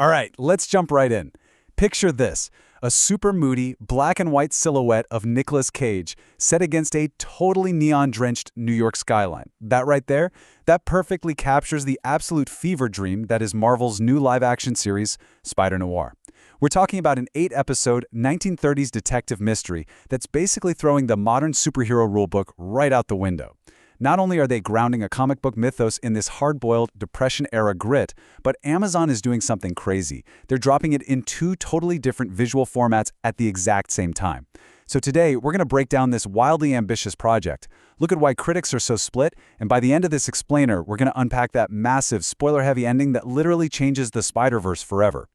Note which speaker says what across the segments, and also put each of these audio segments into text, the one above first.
Speaker 1: All right, let's jump right in. Picture this, a super moody, black and white silhouette of Nicolas Cage set against a totally neon-drenched New York skyline. That right there, that perfectly captures the absolute fever dream that is Marvel's new live-action series, Spider-Noir. We're talking about an 8-episode, 1930s detective mystery that's basically throwing the modern superhero rulebook right out the window. Not only are they grounding a comic book mythos in this hard-boiled, Depression-era grit, but Amazon is doing something crazy. They're dropping it in 2 totally different visual formats at the exact same time. So today, we're going to break down this wildly ambitious project, look at why critics are so split, and by the end of this explainer, we're going to unpack that massive, spoiler-heavy ending that literally changes the Spider-Verse forever.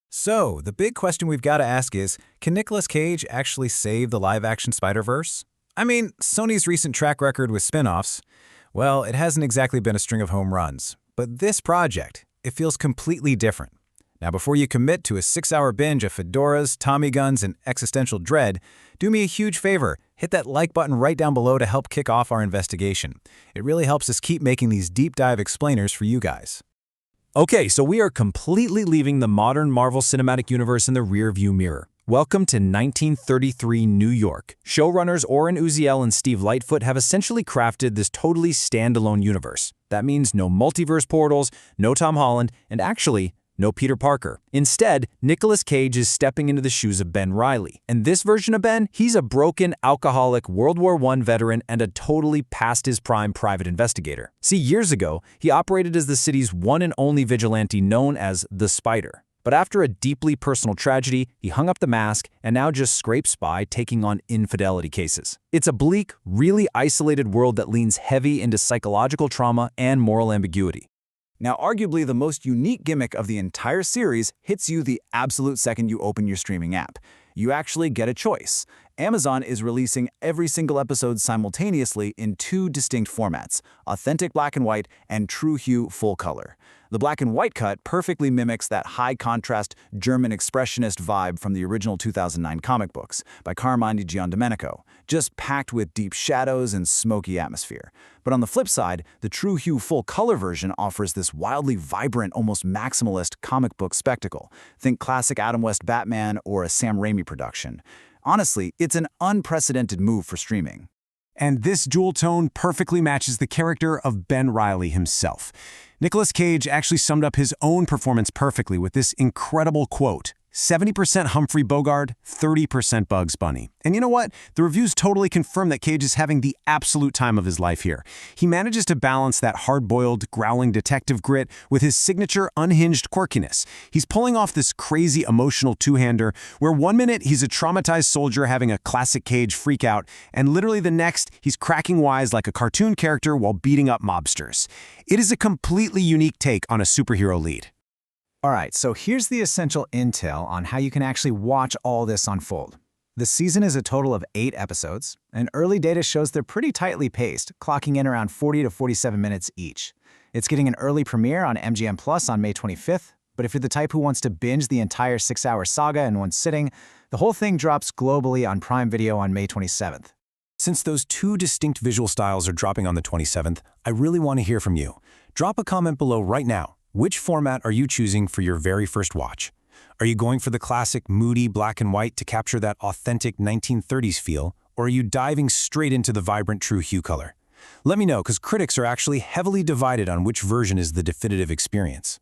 Speaker 2: So, the big question we've got to ask is, can Nicolas Cage actually save the live-action Spider-Verse? I mean, Sony's recent track record with spin-offs, well, it hasn't exactly been a string of home runs. But this project, it feels completely different. Now, before you commit to a 6-hour binge of fedoras, Tommy guns, and existential dread, do me a huge favor, hit that like button right down below to help kick off our investigation. It really helps us keep making these deep dive explainers for you guys.
Speaker 3: Okay, so we are completely leaving the modern Marvel Cinematic Universe in the rearview mirror. Welcome to 1933 New York. Showrunners Oren Uziel and Steve Lightfoot have essentially crafted this totally standalone universe. That means no multiverse portals, no Tom Holland, and actually, no Peter Parker. Instead, Nicolas Cage is stepping into the shoes of Ben Reilly. And this version of Ben, he's a broken, alcoholic World War I veteran and a totally past his prime private investigator. See, years ago, he operated as the city's one and only vigilante known as the Spider. But after a deeply personal tragedy, he hung up the mask and now just scrapes by taking on infidelity cases. It's a bleak, really isolated world that leans heavy into psychological trauma and moral ambiguity.
Speaker 1: Now, arguably the most unique gimmick of the entire series hits you the absolute second you open your streaming app. You actually get a choice. Amazon is releasing every single episode simultaneously in 2 distinct formats, authentic black and white and true hue full color. The black and white cut perfectly mimics that high-contrast German expressionist vibe from the original 2009 comic books by Carmine Di Giandomenico, just packed with deep shadows and smoky atmosphere. But on the flip side, the true hue full color version offers this wildly vibrant, almost maximalist comic book spectacle. Think classic Adam West Batman or a Sam Raimi production. Honestly, it's an unprecedented move for streaming.
Speaker 4: And this dual tone perfectly matches the character of Ben Reilly himself. Nicolas Cage actually summed up his own performance perfectly with this incredible quote, 70% Humphrey Bogart, 30% Bugs Bunny. And you know what? The reviews totally confirm that Cage is having the absolute time of his life here. He manages to balance that hard-boiled, growling detective grit with his signature unhinged quirkiness. He's pulling off this crazy emotional two-hander where one minute he's a traumatized soldier having a classic Cage freakout, and literally the next he's cracking wise like a cartoon character while beating up mobsters. It is a completely unique take on a superhero lead.
Speaker 2: Alright, so here's the essential intel on how you can actually watch all this unfold. The season is a total of 8 episodes, and early data shows they're pretty tightly paced, clocking in around 40 to 47 minutes each. It's getting an early premiere on MGM Plus on May 25th, but if you're the type who wants to binge the entire 6-hour saga in one sitting, the whole thing drops globally on Prime Video on May 27th.
Speaker 3: Since those 2 distinct visual styles are dropping on the 27th, I really want to hear from you. Drop a comment below right now. Which format are you choosing for your very first watch? Are you going for the classic moody black and white to capture that authentic 1930s feel, or are you diving straight into the vibrant true hue color? Let me know, because critics are actually heavily divided on which version is the definitive experience.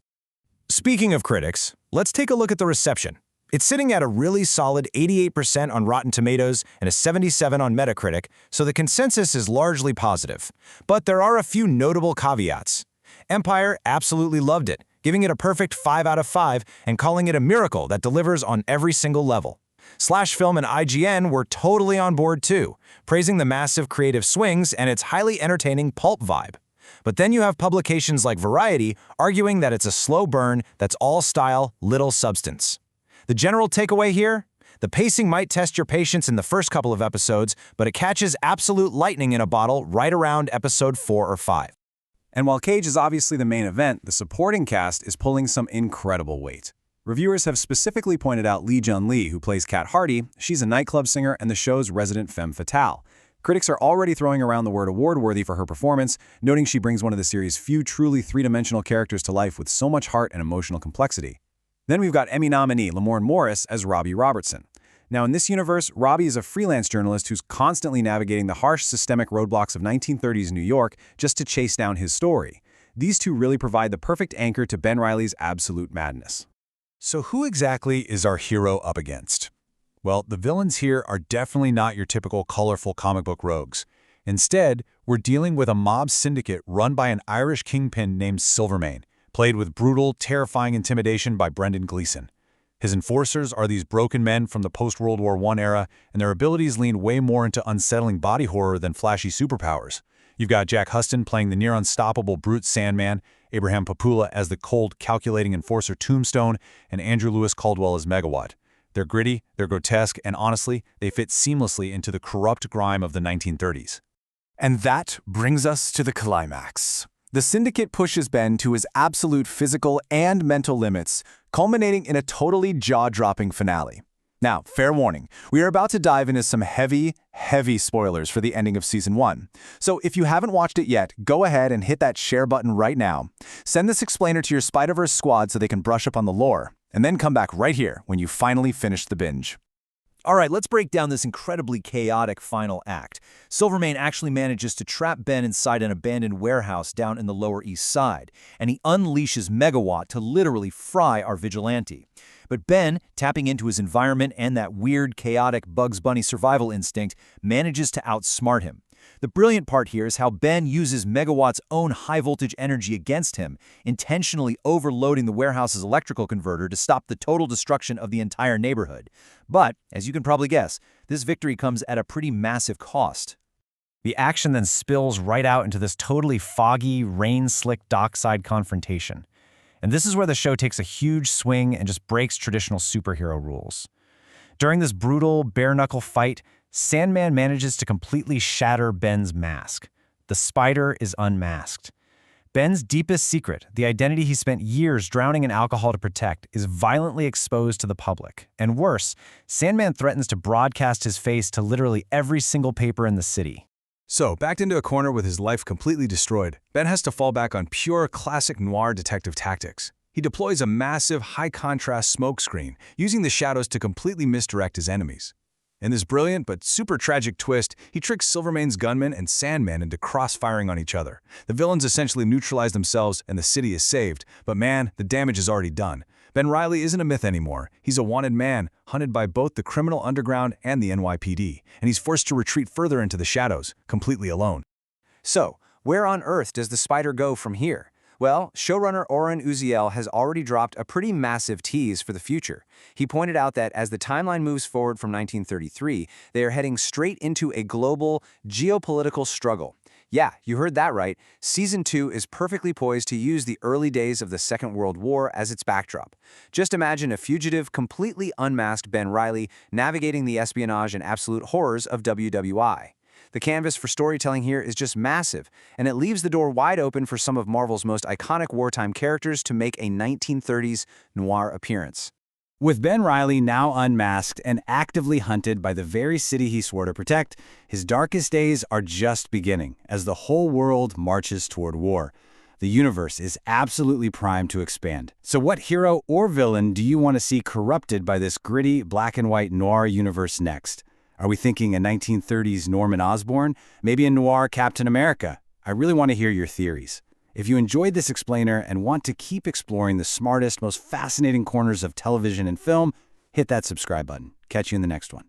Speaker 2: Speaking of critics, let's take a look at the reception. It's sitting at a really solid 88% on Rotten Tomatoes and a 77% on Metacritic, so the consensus is largely positive. But there are a few notable caveats. Empire absolutely loved it, giving it a perfect 5 out of 5 and calling it a miracle that delivers on every single level. Slash Film and IGN were totally on board too, praising the massive creative swings and its highly entertaining pulp vibe. But then you have publications like Variety arguing that it's a slow burn that's all style, little substance. The general takeaway here? The pacing might test your patience in the first couple of episodes, but it catches absolute lightning in a bottle right around episode 4 or 5.
Speaker 1: And while Cage is obviously the main event, the supporting cast is pulling some incredible weight. Reviewers have specifically pointed out Lee Jun-Lee, who plays Kat Hardy. She's a nightclub singer and the show's resident femme fatale. Critics are already throwing around the word award-worthy for her performance, noting she brings one of the series' few truly three-dimensional characters to life with so much heart and emotional complexity.
Speaker 3: Then we've got Emmy nominee Lamorne Morris as Robbie Robertson. Now, in this universe, Robbie is a freelance journalist who's constantly navigating the harsh systemic roadblocks of 1930s New York just to chase down his story. These two really provide the perfect anchor to Ben Reilly's absolute madness.
Speaker 1: So who exactly is our hero up against? Well, the villains here are definitely not your typical colorful comic book rogues. Instead, we're dealing with a mob syndicate run by an Irish kingpin named Silvermane, played with brutal, terrifying intimidation by Brendan Gleeson. His enforcers are these broken men from the post-World War I era, and their abilities lean way more into unsettling body horror than flashy superpowers. You've got Jack Huston playing the near-unstoppable brute Sandman, Abraham Papula as the cold, calculating enforcer Tombstone, and Andrew Lewis Caldwell as Megawatt. They're gritty, they're grotesque, and honestly, they fit seamlessly into the corrupt grime of the 1930s.
Speaker 3: And that brings us to the climax. The Syndicate pushes Ben to his absolute physical and mental limits, culminating in a totally jaw-dropping finale. Now, fair warning, we are about to dive into some heavy spoilers for the ending of Season 1. So if you haven't watched it yet, go ahead and hit that share button right now. Send this explainer to your Spider-Verse squad so they can brush up on the lore, and then come back right here when you finally finish the binge.
Speaker 2: All right, let's break down this incredibly chaotic final act. Silvermane actually manages to trap Ben inside an abandoned warehouse down in the Lower East Side, and he unleashes Megawatt to literally fry our vigilante. But Ben, tapping into his environment and that weird, chaotic Bugs Bunny survival instinct, manages to outsmart him. The brilliant part here is how Ben uses Megawatt's own high-voltage energy against him, intentionally overloading the warehouse's electrical converter to stop the total destruction of the entire neighborhood. But, as you can probably guess, this victory comes at a pretty massive cost. The action then spills right out into this totally foggy, rain-slick dockside confrontation. And this is where the show takes a huge swing and just breaks traditional superhero rules. During this brutal, bare-knuckle fight, Sandman manages to completely shatter Ben's mask. The Spider is unmasked. Ben's deepest secret, the identity he spent years drowning in alcohol to protect, is violently exposed to the public. And worse, Sandman threatens to broadcast his face to literally every single paper in the city.
Speaker 1: So, backed into a corner with his life completely destroyed, Ben has to fall back on pure classic noir detective tactics. He deploys a massive, high-contrast smoke screen, using the shadows to completely misdirect his enemies. In this brilliant but super tragic twist, he tricks Silvermane's gunmen and Sandman into cross-firing on each other. The villains essentially neutralize themselves and the city is saved, but man, the damage is already done. Ben Reilly isn't a myth anymore. He's a wanted man, hunted by both the criminal underground and the NYPD, and he's forced to retreat further into the shadows, completely alone.
Speaker 3: So, where on earth does the Spider go from here? Well, showrunner Oren Uziel has already dropped a pretty massive tease for the future. He pointed out that as the timeline moves forward from 1933, they are heading straight into a global geopolitical struggle. Yeah, you heard that right. Season 2 is perfectly poised to use the early days of the Second World War as its backdrop. Just imagine a fugitive, completely unmasked Ben Reilly navigating the espionage and absolute horrors of WWI. The canvas for storytelling here is just massive, and it leaves the door wide open for some of Marvel's most iconic wartime characters to make a 1930s noir appearance.
Speaker 1: With Ben Reilly now unmasked and actively hunted by the very city he swore to protect, his darkest days are just beginning as the whole world marches toward war. The universe is absolutely primed to expand. So what hero or villain do you want to see corrupted by this gritty, black-and-white noir universe next? Are we thinking a 1930s Norman Osborn? Maybe a noir Captain America? I really want to hear your theories. If you enjoyed this explainer and want to keep exploring the smartest, most fascinating corners of television and film, hit that subscribe button. Catch you in the next one.